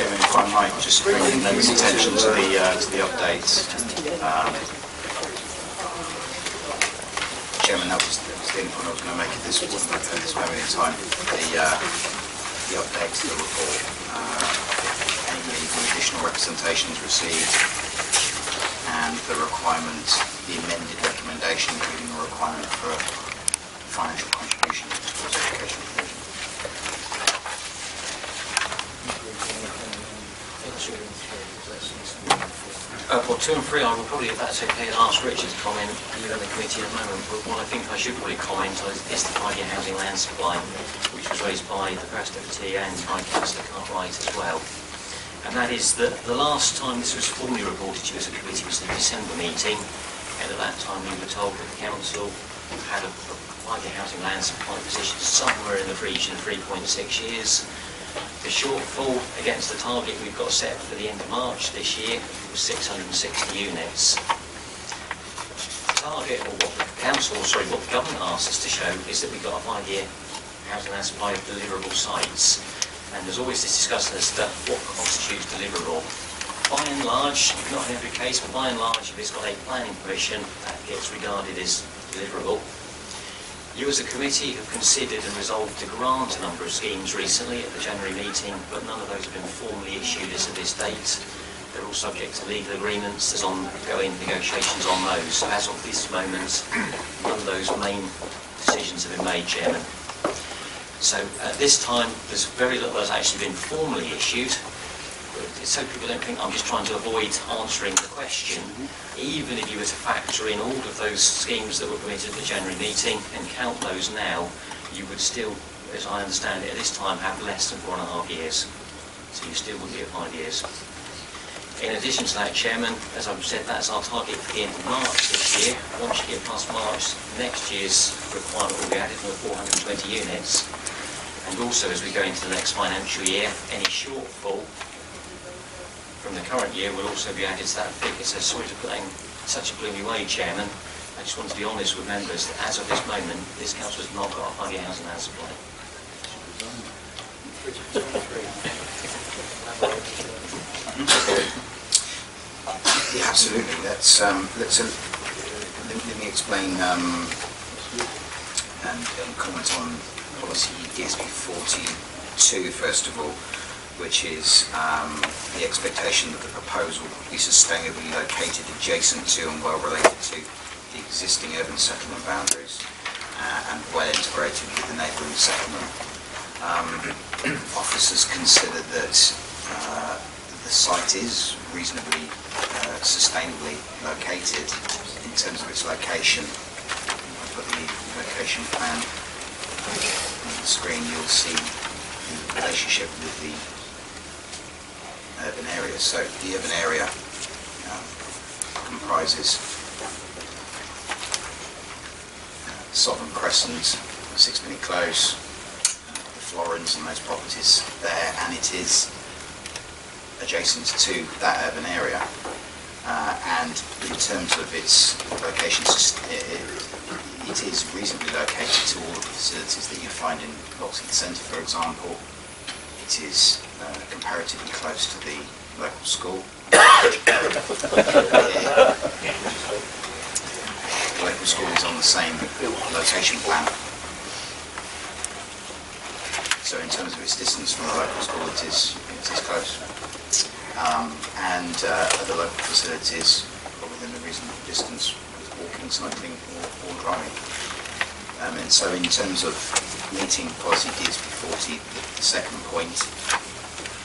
Chairman, if I might just bring members' attention to the updates. Chairman, that was the only point I was going to make at this moment in time. The update to the report, any additional representations received, and the requirement, the amended recommendation, including a requirement for financial contribution towards education provision. For 2 and 3, I will probably, if that's okay, ask Richard to comment. You're in the committee at the moment, but what I think I should probably comment on is the 5-year housing land supply, which was raised by the First Deputy and by Councillor Cartwright as well. And that is that the last time this was formally reported to you as a committee was the December meeting, and at that time we were told that the Council had a 5-year housing land supply position somewhere in the region of 3.6 years. The shortfall against the target we've got set for the end of March this year was 660 units. The target, or what the council, what the government asked us to show, is that we've got a 5-year housing land supply of deliverable sites. And there's always this discussion as to what constitutes deliverable. By and large, not in every case, but by and large, if it's got a planning permission, that gets regarded as deliverable. You as a committee have considered and resolved to grant a number of schemes recently at the January meeting, but none of those have been formally issued as of this date. They're all subject to legal agreements. There's ongoing negotiations on those. So as of this moment, none of those main decisions have been made, Chairman. So at this time, there's very little that's actually been formally issued. So people don't think I'm just trying to avoid answering the question. Even if you were to factor in all of those schemes that were permitted at the January meeting and count those now, you would still, as I understand it, at this time have less than 4.5 years. So you still would be at 5 years. In addition to that, Chairman, as I've said, that's our target for the end of March this year. Once you get past March, next year's requirement will be added for 420 units. And also, as we go into the next financial year, any shortfall from the current year will also be added to that figure. So sorry to put in such a gloomy way, Chairman. I just want to be honest with members that as of this moment, this council has not got a 5-year housing land supply. Yeah, absolutely. Let me explain and comment on policy DSP 42 first of all, which is the expectation that the proposal will be sustainably located adjacent to and well related to the existing urban settlement boundaries and well integrated with the neighbouring settlement. Officers consider that the site is reasonably sustainably located in terms of its location. I've got the location plan on the screen. You'll see the relationship with the urban area. So the urban area comprises Southern Crescent, Sixpenny Close, the Florence and those properties there, and it is adjacent to that urban area. And in terms of its location, it is reasonably located to all of the facilities that you find in Loxheath Centre, for example. It is comparatively close to the local school. The local school is on the same location plan. So in terms of its distance from the local school, it is close. And other local facilities are within a reasonable distance with walking, cycling or driving. And so in terms of meeting policy DSP 40, the second point,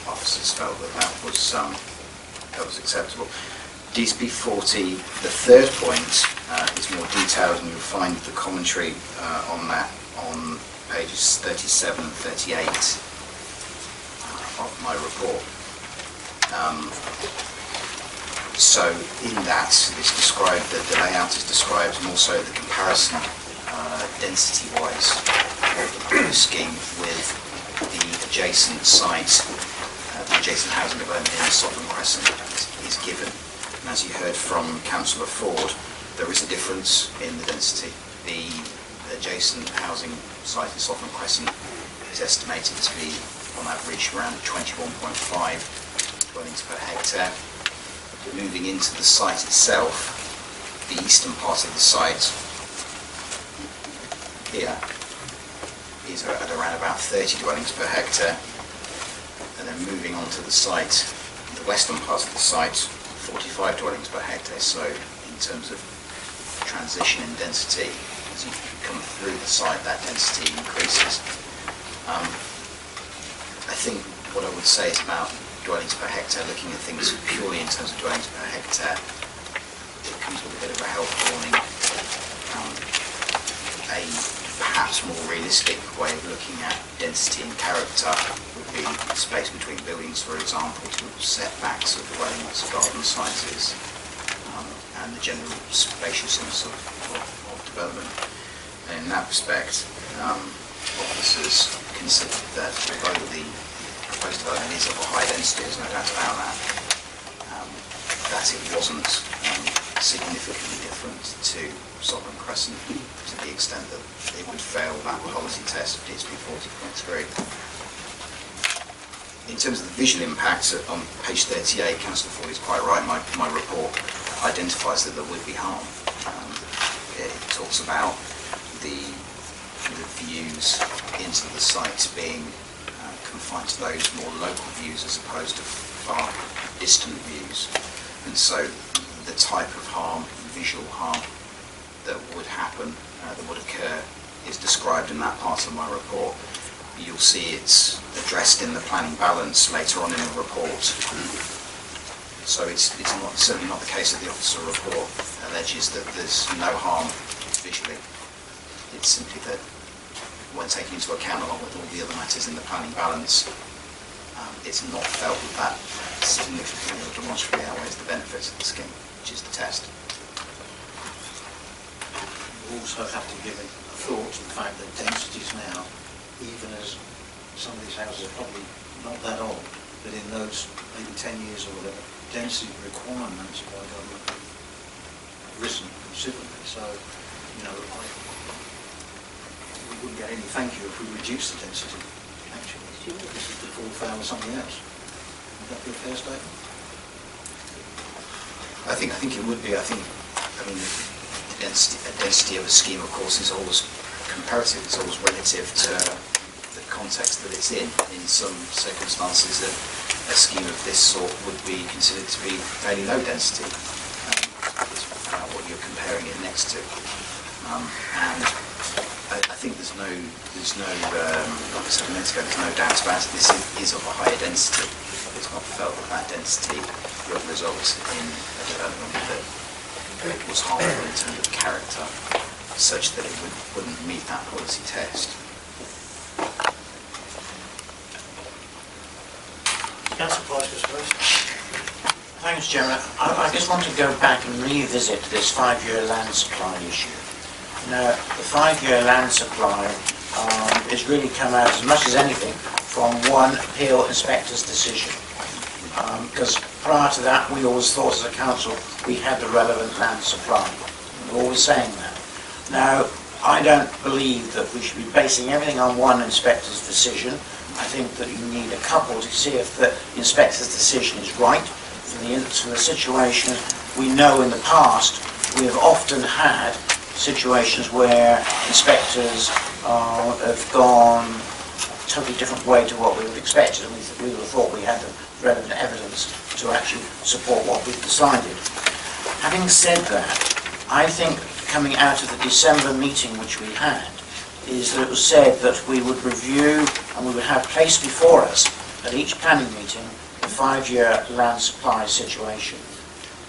officers felt that was acceptable. DSP 40, the third point is more detailed, and you'll find the commentary on that on pages 37 and 38 of my report. So in that, it's described that the layout is described, and also the comparison density-wise of the scheme with the adjacent site, the adjacent housing development in Southern Crescent is given. And as you heard from Councillor Ford, there is a difference in the density. The adjacent housing site in Southern Crescent is estimated to be, on average, around 21.5 dwellings per hectare. Moving into the site itself, the eastern part of the site here is at around about 30 dwellings per hectare, and then moving on to the site, the western part of the site, 45 dwellings per hectare. So in terms of transition in density, as you come through the site, that density increases. I think what I would say is about dwellings per hectare, looking at things purely in terms of dwellings per hectare, it comes with a bit of a health warning. A perhaps more realistic way of looking at density and character would be space between buildings, for example, to setbacks of dwellings, garden sizes, and the general spaciousness of development. And in that respect, officers considered that although the proposed development is of a high density, there's no doubt about that, that it wasn't significantly different to Sovereign Crescent, to the extent that it would fail that policy test of DSP 40.3. In terms of the visual impacts, on page 38, Councillor Ford is quite right. My report identifies that there would be harm. It talks about the views into the site being confined to those more local views as opposed to far distant views. And so the type of harm, visual harm, that would happen, that would occur, is described in that part of my report. You'll see it's addressed in the planning balance later on in the report. So it's certainly not the case that the officer report alleges that there's no harm visually. It's simply that when taken into account along with all the other matters in the planning balance, it's not felt that significantly or demonstrably outweighs the benefits of the scheme, which is the test. You also have to give a thought to the fact that densities now, even as some of these houses are probably not that old, but in those maybe 10 years or whatever, density requirements by government have risen considerably. So, you know, we wouldn't get any thank you if we reduced the density, actually. This is the full fail of something else. Would that be a fair statement? I think it would be. I mean, the density of a scheme, of course, is always comparative. It's always relative to the context that it's in. In some circumstances, a scheme of this sort would be considered to be fairly low density. It's what you're comparing it next to. And I think there's no, like I said a minute ago, there's no doubt about it. This is of a higher density. It's not felt that density will result in a development that was harmful in terms of character, such that it wouldn't meet that policy test. Councillor Price, I suppose. Thanks, Chairman. I just want to go back and revisit this 5-year land supply issue. Now, the 5-year land supply has really come out, as much as anything, from one appeal inspector's decision. Because prior to that, we always thought as a council we had the relevant land supply. We're always saying that. Now, I don't believe that we should be basing everything on one inspector's decision. I think that you need a couple to see if the inspector's decision is right. For the situation, we know in the past we have often had situations where inspectors have gone a totally different way to what we would have expected, and we would have thought we had the relevant evidence to actually support what we've decided. Having said that, I think coming out of the December meeting which we had, is that it was said that we would review and we would have placed before us at each planning meeting the 5-year land supply situation.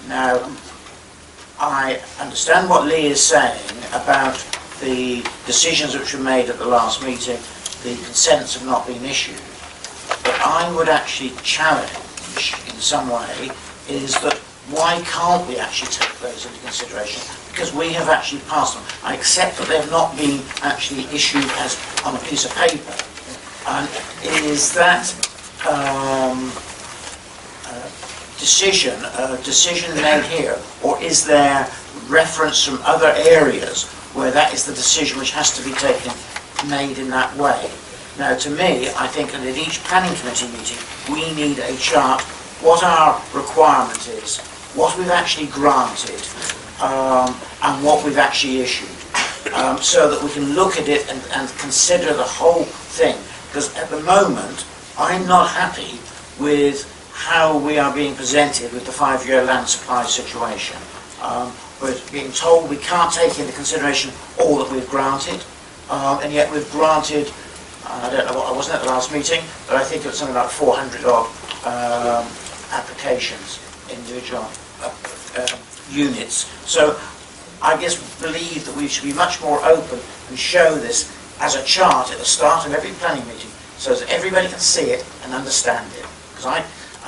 Now, I understand what Lee is saying about the decisions which were made at the last meeting, the consents have not been issued. But I would actually challenge in some way is that why can't we actually take those into consideration? Because we have actually passed them. I accept that they have not been actually issued as on a piece of paper. And is that decision made here, or is there reference from other areas where that is the decision which has to be made in that way? Now, to me, I think that at each planning committee meeting, we need a chart what our requirement is, what we've actually granted, and what we've actually issued, so that we can look at it and consider the whole thing. Because at the moment, I'm not happy with how we are being presented with the 5-year land supply situation. We're being told we can't take into consideration all that we've granted, and yet we've granted, I don't know what, I wasn't at the last meeting, but I think it was something like 400 odd applications, individual units. So I just believe that we should be much more open and show this as a chart at the start of every planning meeting, so that everybody can see it and understand it. Because I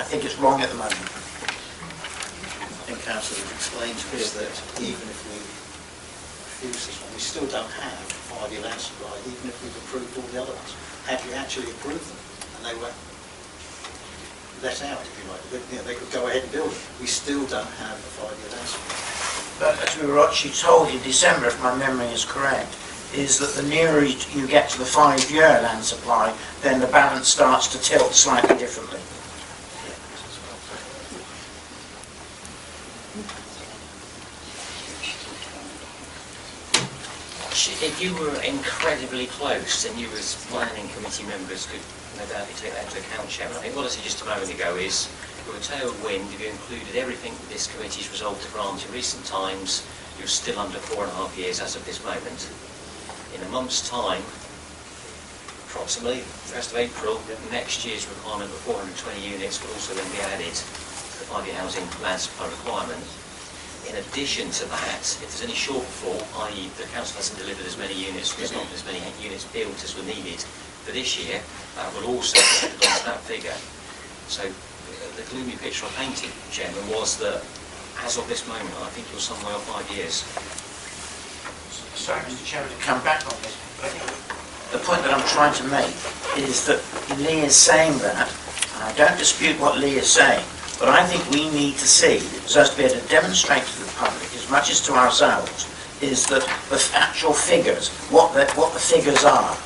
think it's wrong at the moment. I think Councillor explained to us that even if we refuse this one, we still don't have a 5-year land supply, even if we've approved all the other ones. Had you actually approved them, and they were let out, if you like, they could go ahead and build it. We still don't have a 5-year land supply. But as we were actually told in December, if my memory is correct, is that the nearer you get to the 5-year land supply, then the balance starts to tilt slightly differently. If you were incredibly close, then you as planning committee members could no doubt take that into account, Chairman. I think what I suggested a moment ago is, with a tailwind, if you included everything that this committee's resolved to grant in recent times, you're still under 4.5 years as of this moment. In a month's time, approximately 1st of April, next year's requirement of 420 units will also then be added to the 5-year housing land supply requirement. In addition to that, if there's any shortfall, i.e. the council hasn't delivered as many units, or there's not as many units built as were needed for this year, that will also be added onto that figure. So the gloomy picture I painted, Chairman, was that as of this moment, I think you're somewhere off 5 years. Sorry, Mr. Chairman, to come back on this, but I think the point that I'm trying to make is that Lee is saying that, and I don't dispute what Lee is saying, but I think we need to see, so as to be able to demonstrate to the public, as much as to ourselves, is that the actual figures, what the figures are,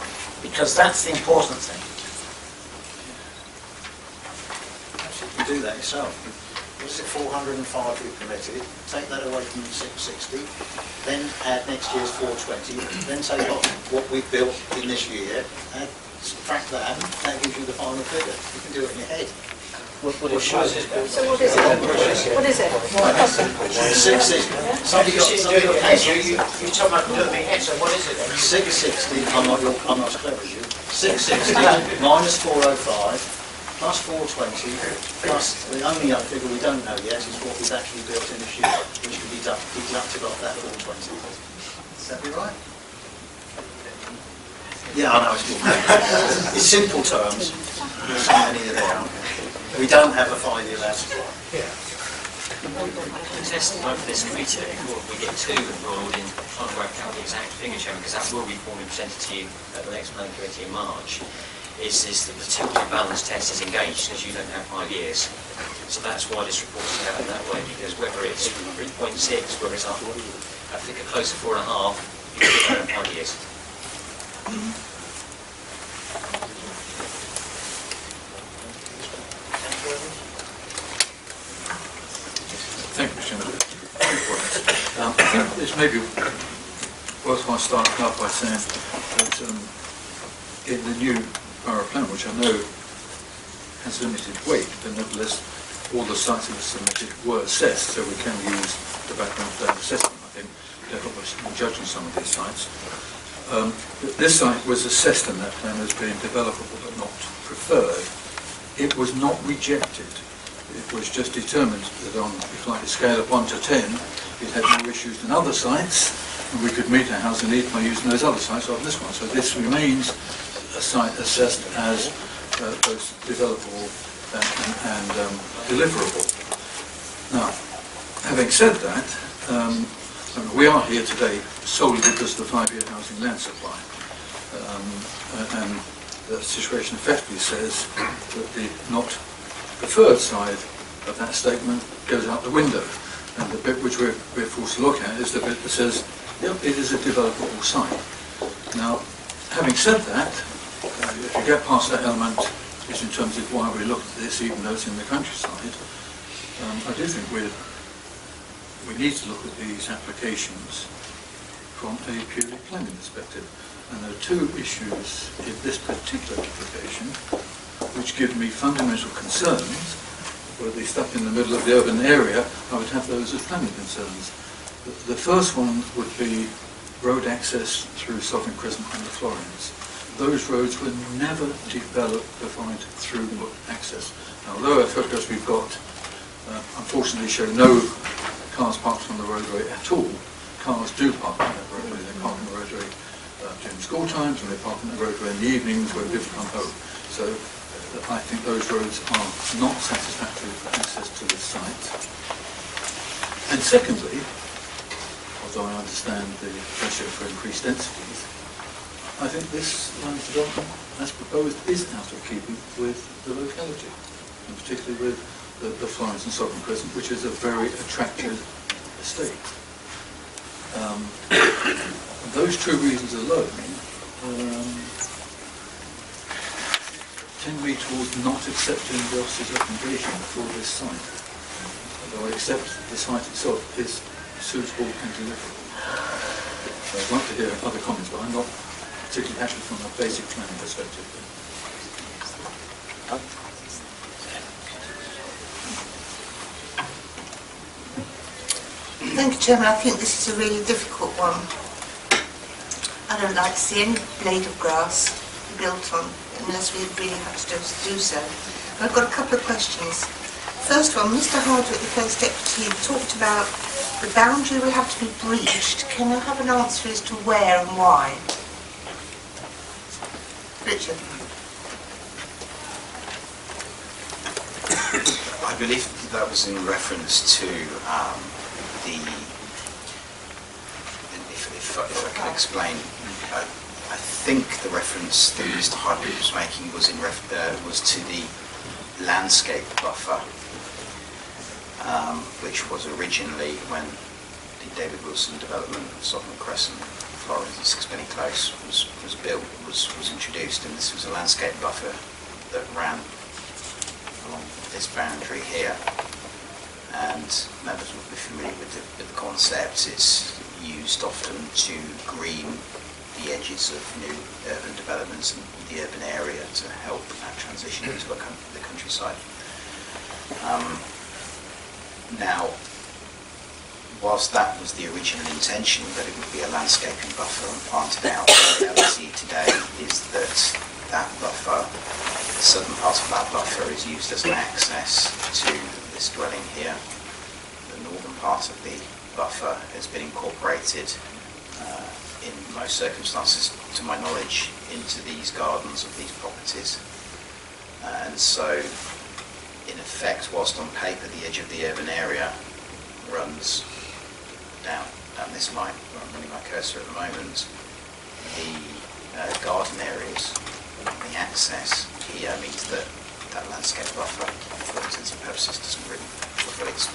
because that's the important thing. Actually, you can do that yourself. What is it, 405 we permitted, take that away from 660, then add next year's 420, then take off what we've built in this year, and subtract that gives you the final figure. You can do it in your head. So what is it? What is it? 660. Somebody got You talk about doing the head, so what is it then? 660, I'm not as clever as you. 660 minus 405 plus 420 plus the only other figure we don't know yet is what we've actually built in this year, which can be deducted off that 420. Does that be right? Yeah, I know it's good. In simple terms, there's so many are there. We don't have a 5-year land supply. The testimony for this committee, before we get too embroiled in trying to work out the exact figure, Chairman, because that will be formally presented to you at the next planning committee in March, is that the tilted balance test is engaged, as you don't have 5 years. So that's why this report's out in that way, because whether it's 3.6, whether it's up a figure close to 4.5, you still don't have 5 years. Thank you, Mr. Chairman. I think it's maybe worthwhile starting off by saying that in the new borough plan, which I know has limited weight, but nevertheless all the sites that were submitted were assessed, so we can use the background for that assessment, I think, to help us in judging some of these sites. This site was assessed in that plan as being developable but not preferred. It was not rejected. It was just determined that on, if like a scale of 1 to 10, it had more issues than other sites, and we could meet our housing need by using those other sites rather than this one. So this remains a site assessed as both developable and deliverable. Now, having said that, we are here today solely because of the 5-year housing land supply. And the situation effectively says that the not preferred side of that statement goes out the window. And the bit which we're forced to look at is the bit that says, yep, it is a developable site. Now, having said that, if you get past that element is in terms of why we look at this, even though it's in the countryside. I do think we need to look at these applications from a purely planning perspective. And there are two issues in this particular application which give me fundamental concerns. Were they stuck in the middle of the urban area, I would have those as planning concerns. The first one would be road access through Southern Crescent and the Florins. Those roads were never developed to provide through access. Now, although our photographs we've got unfortunately show no cars parked on the roadway at all, cars do park on that roadway. They park on the roadway during school times, and they park on the roadway in the evenings when people come home. So I think those roads are not satisfactory for access to this site. And secondly, although I understand the pressure for increased densities, I think this land development, as proposed, is out of keeping with the locality, and particularly with the Florence and Southern Crescent, which is a very attractive estate. Those two reasons alone tend me towards not accepting the officer's recommendation for this site, although I accept the site itself is suitable and deliverable. So I'd like to hear other comments, but I'm not particularly happy from a basic planning perspective. Thank you, Chairman. I think this is a really difficult one. I don't like to see any blade of grass built on unless we really have to do so. I've got a couple of questions. First one, Mr. Hardwick, the First Deputy, talked about the boundary will have to be breached. Can I have an answer as to where and why? Richard. I believe that was in reference to if I can explain, I think the reference that Mr. Hardwick was making was was to the landscape buffer, which was originally when the David Wilson development of Southern Crescent, Florence and Sixpenny Close was built, was introduced, and this was a landscape buffer that ran along this boundary here. And members will be familiar with the concept. It's used often to green the edges of new urban developments and the urban area to help that transition into the countryside. Now, whilst that was the original intention, that it would be a landscaping buffer and planted out, the reality today is that that buffer, the southern part of that buffer, is used as an access to this dwelling here. The northern part of the buffer has been incorporated in most circumstances, to my knowledge, into these gardens of these properties. And so, in effect, whilst on paper the edge of the urban area runs down this line, where I'm running my cursor at the moment, the garden areas, the access here means that that landscape buffer, for all intents and purposes, doesn't really fulfill its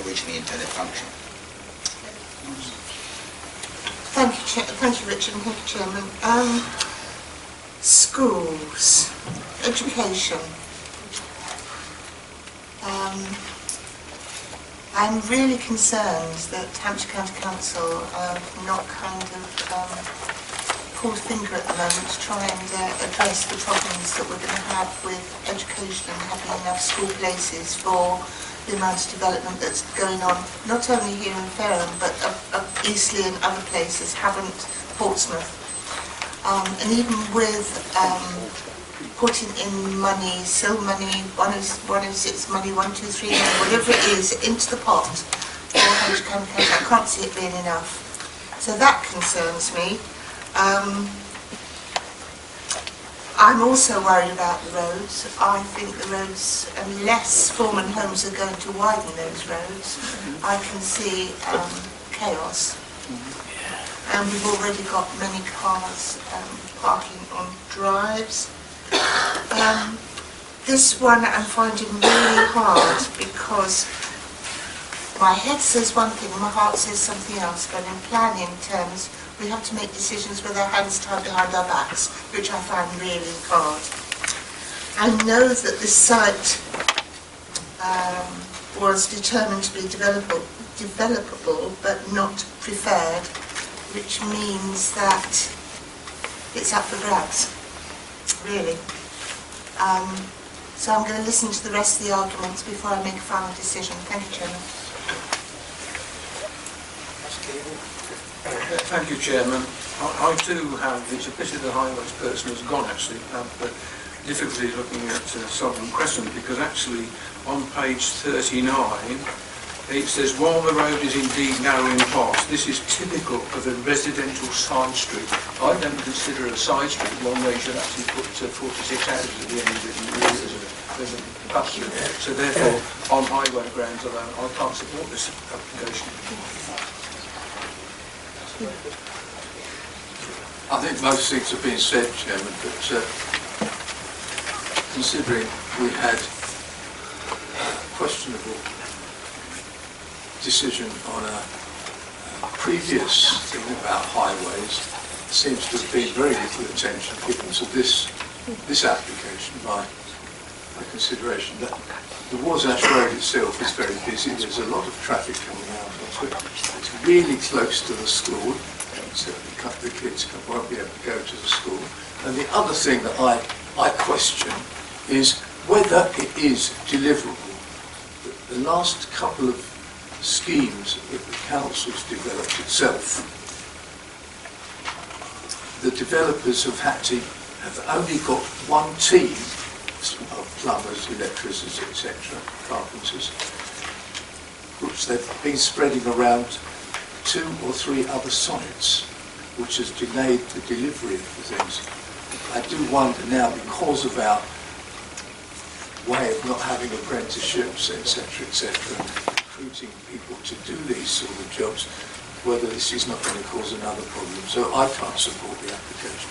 originally intended function. Thank you, Richard, and thank you, Chairman. Schools, education. I'm really concerned that Hampshire County Council have not kind of pulled a finger at the moment to try and address the problems that we're going to have with education and having enough school places for the amount of development that's going on, not only here in Fareham, but up Eastleigh and other places, Havant, Portsmouth. And even with putting in money, SIL money, 106 money, 123 money, whatever it is, into the pot for Hampshire County Council, I can't see it being enough. So that concerns me. I'm also worried about the roads. I think the roads, unless Foreman Homes are going to widen those roads, I can see chaos. And we've already got many cars parking on drives. This one I'm finding really hard because my head says one thing and my heart says something else, but in planning terms, we have to make decisions with our hands tied behind our backs, which I find really hard. and know that this site was determined to be developable but not preferred, which means that it's up for grabs, really. So I'm going to listen to the rest of the arguments before I make a final decision. Thank you, Chairman. Thank you, Chairman. I too have, it's a pity the highways person has gone actually, but difficulty looking at Southern Crescent, because actually on page 39 it says, while the road is indeed narrow in parts, this is typical of a residential side street. I don't consider a side street one where you should actually put 46 houses at the end of it and there's a bus through there. So therefore, on highway grounds alone, I can't support this application. I think most things have been said, Chairman, but considering we had a questionable decision on a previous thing about highways, seems to have been very little attention given to this application by consideration. That the Warsash Road itself is very busy. There's a lot of traffic coming out of it. It's really close to the school, so the kids won't be able to go to the school. And the other thing that I question is whether it is deliverable. The last couple of schemes that the council's developed itself, the developers have only got one team of plumbers, electricians, etc., carpenters, which they've been spreading around 2 or 3 other sites, which has delayed the delivery of the things. I do wonder now, because of our way of not having apprenticeships, etc., recruiting people to do these sort of jobs, whether this is not going to cause another problem. So I can't support the application.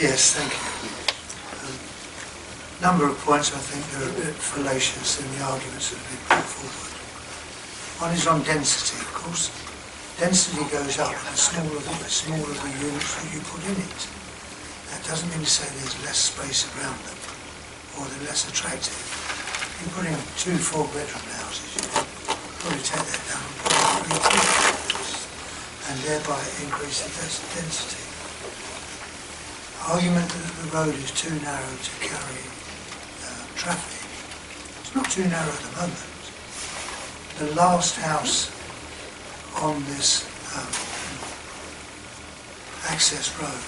Yes, thank you. Number of points I think are a bit fallacious in the arguments that have been put forward. One is on density, of course. Density goes up the smaller the units that you put in it. That doesn't mean to say there's less space around them or they're less attractive. If you put in 2 4-bedroom houses, you can probably take that down and put in 3 2-bedrooms and thereby increase the density. Argument that the road is too narrow to carry traffic. It's not too narrow at the moment. The last house on this access road,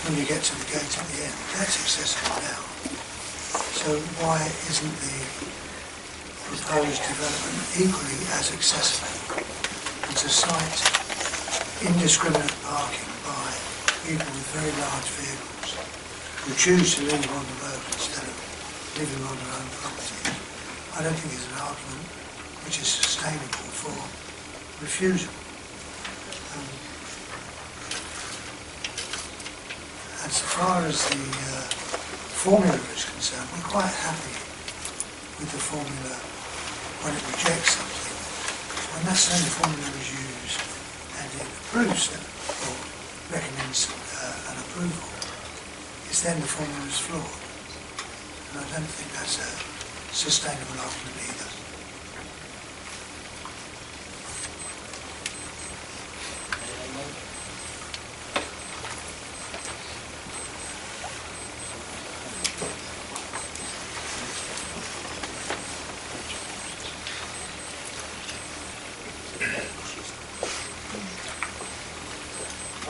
when you get to the gate at the end, that's accessible now. So why isn't the proposed development equally as accessible? And to cite indiscriminate parking by people with very large vehicles who choose to live on the road instead of living on their own property, I don't think is an argument which is sustainable for refusal. As far as the formula is concerned, we're quite happy with the formula when it rejects something. When that same formula is used and it approves it, or recommends an approval, it's then the formula is flawed. And I don't think that's a sustainable argument either.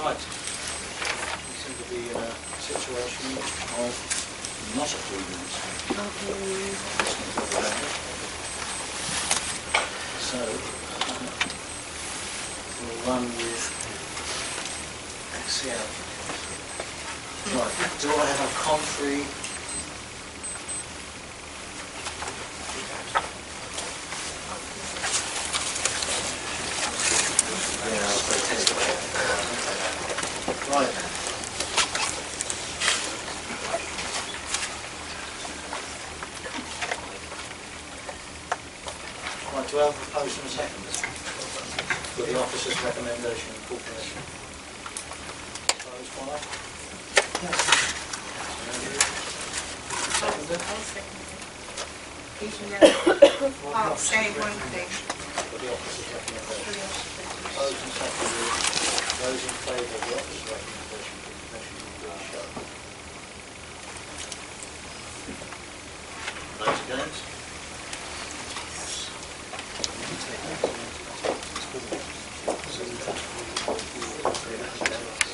Right. We seem to be in a situation of not approving this. So, we'll run with Excel. Right, do I have a contrary? Yeah, I was protesting. Right. Right, do I have a proposal and a second for the officer's recommendation and corporation? Part say one thing. Opposed and seconded. Those in favour of the opposite recommendation, please show. Those against?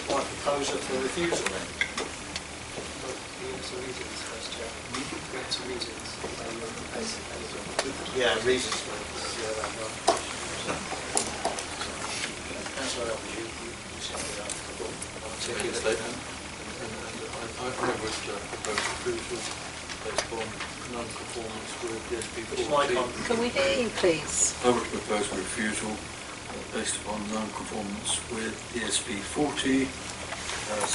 Right, proposer for refusal then? Yeah, reasons. Councillor Elvis, you said that. Take your statement. I would propose approval based on non-conformance with the SB40. Can we hear you, please? I would propose refusal based upon non-conformance with the SB40 as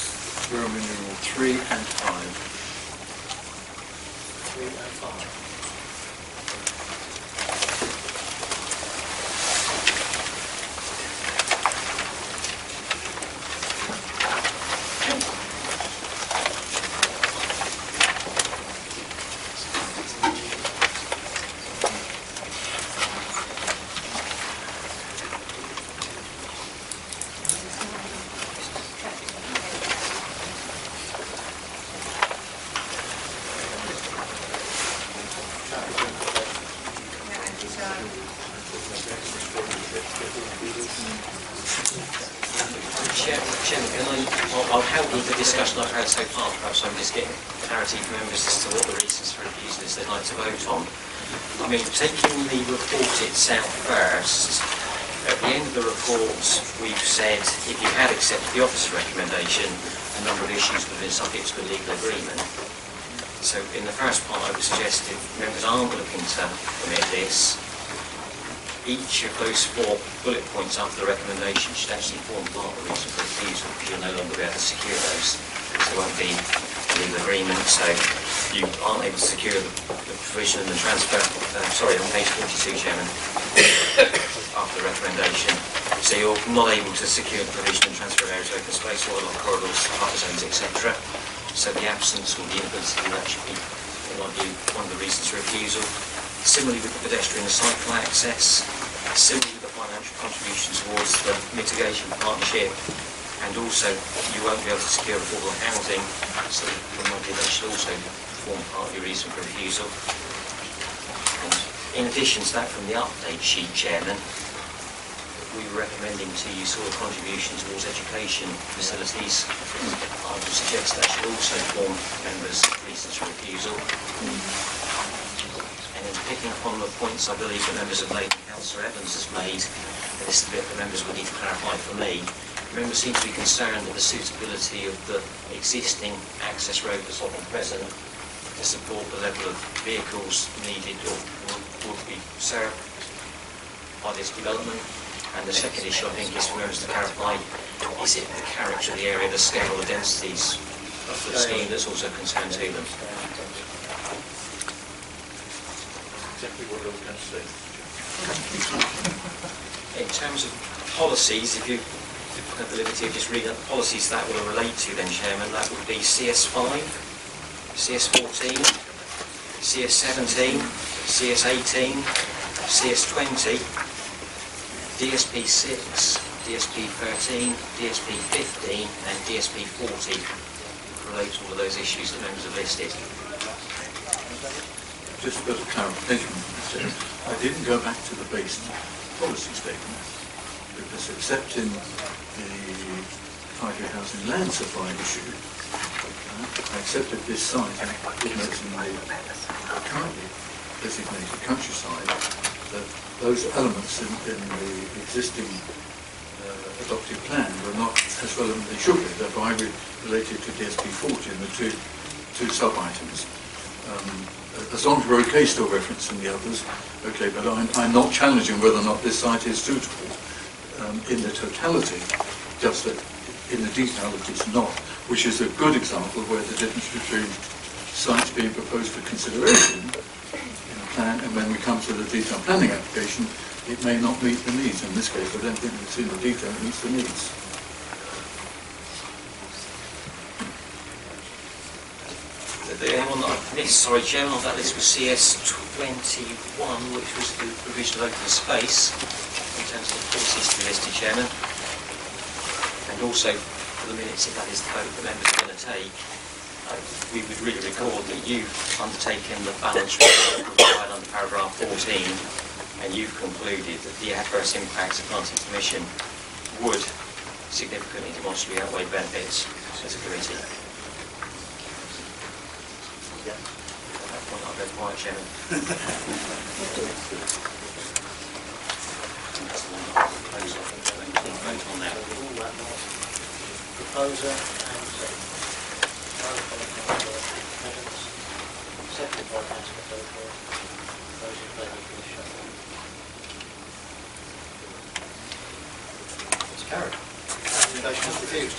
Roman numeral 3 and 5. 3 and 5. I'll help with the discussion I've had so far. Perhaps I'm just getting clarity from members as to what the reasons for refusal is they'd like to vote on. I mean, taking the report itself first, at the end of the report we've said if you had accepted the officer's recommendation, a number of issues would have been subject to a legal agreement. So in the first part I would suggest if members aren't looking to permit this, each of those 4 bullet points after the recommendation should actually form part of the reason for refusal, because you'll no longer be able to secure those. There won't be a legal agreement, so you aren't able to secure the provision and the transfer, on page 42, Chairman, after the recommendation. So you're not able to secure the provision and transfer of areas of open space, oil corridors, buffer zones, etc. So the absence or the inability to do that should be, in my view, one of the reasons for refusal. Similarly with the pedestrian and cycle access, similarly with the financial contribution towards the mitigation partnership, and also you won't be able to secure affordable housing, so in my view that should also form part of your reason for refusal. And in addition to that, from the update sheet, Chairman, we were recommending to you sort of contribution towards education facilities. I would suggest that should also form members' reasons for refusal. And in picking up on the points I believe the members have made, Councillor Evans has made, and this is the bit the members would need to clarify for me. Members seem to be concerned that the suitability of the existing access road that's on Crescent to support the level of vehicles needed or would be served by this development. And the second issue I think is for members to clarify, is it the character of the area, the scale, the densities of the scheme that's also concerned to them? Exactly what I was going to say. In terms of policies, if you have the liberty of just reading out the policies that will relate to then, Chairman, that would be CS5, CS14, CS17, CS18, CS20, DSP6, DSP13, DSP15 and DSP40 relate to all of those issues that members have listed. Just a bit of clarification. I didn't go back to the base policy statement because except in the 5-year housing land supply issue, I accepted this site and it notes in the currently designated countryside that those elements in the existing adopted plan were not as relevant as they should be. Therefore I related to DSP40 and the two sub-items. As long as we're okay still referencing the others, okay, but I'm not challenging whether or not this site is suitable in the totality, just that in the detail it is not, which is a good example where the difference between sites being proposed for consideration in a plan and when we come to the detailed planning application, it may not meet the needs. In this case, I don't think it's in the detail it meets the needs. the only one that I've missed, sorry Chairman, on that list was CS21, which was the provision of open space in terms of the policies to be listed, Chairman. And also, for the minutes, if that is the vote the members are going to take, we would really record that you've undertaken the balance report provided under paragraph 14, and you've concluded that the adverse impacts of planting permission would significantly demonstrably outweigh benefits as a committee. Yeah. At that point, I'll go quiet, Chairman. That's the one that I'll propose, I think, to vote on now. Proposer and seconded by Councillor Dover. Those in favour, please show of hands. It's carried. Recommendation is refused.